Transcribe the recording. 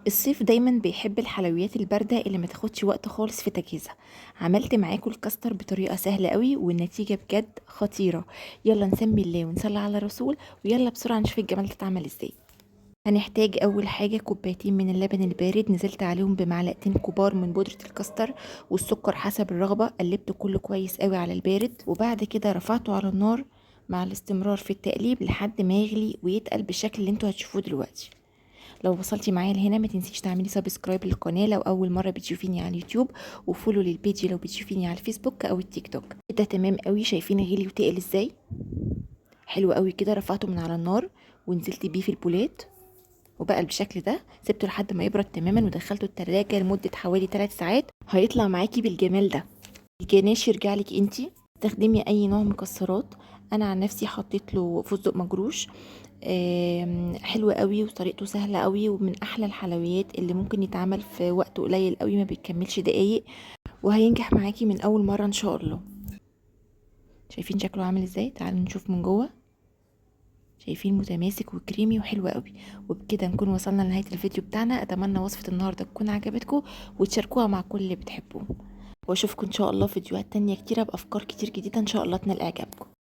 الصيف دايما بيحب الحلويات الباردة اللي ما تاخدش وقت خالص في تجهيزها. عملت معاكم الكاستر بطريقة سهلة قوي والنتيجة بجد خطيرة. يلا نسمي الله ونصلي على الرسول، ويلا بسرعة نشوف الجمال ده اتعمل ازاي. هنحتاج اول حاجة كوبايتين من اللبن البارد، نزلت عليهم بمعلقتين كبار من بودرة الكاستر والسكر حسب الرغبة. قلبت كله كويس قوي على البارد، وبعد كده رفعته على النار مع الاستمرار في التقليب لحد ما يغلي ويتقل بالشكل اللي انتوا هتشوفوه دلوقتي. لو وصلتي معايا لهنا ما تنسيش تعملي سبسكرايب للقناه لو اول مره بتشوفيني على اليوتيوب، وفولو للبيج لو بتشوفيني على الفيسبوك او التيك توك. كده تمام قوي. شايفين غلي وتقل ازاي؟ حلو قوي كده. رفعته من على النار ونزلت بيه في البولات، وبقى بالشكل ده. سبته لحد ما يبرد تماما ودخلته التلاجة لمده حوالي 3 ساعات. هيطلع معاكي بالجمال ده. الجناش يرجع لك انتي. استخدمي اي نوع مكسرات. انا عن نفسي حطيت له فستق مجروش. حلو قوي وطريقته سهله قوي، ومن احلى الحلويات اللي ممكن يتعمل في وقت قليل قوي، ما بيكملش دقايق، وهينجح معاكي من اول مره ان شاء الله. شايفين شكله عامل ازاي؟ تعالوا نشوف من جوه. شايفين متماسك وكريمي وحلو قوي. وبكده نكون وصلنا لنهايه الفيديو بتاعنا. اتمنى وصفه النهارده تكون عجبتكم وتشاركوها مع كل اللي بتحبوه، واشوفكم ان شاء الله في فيديوهات تانية كتيرة بافكار كتير جديدة ان شاء الله تنال اعجابكم.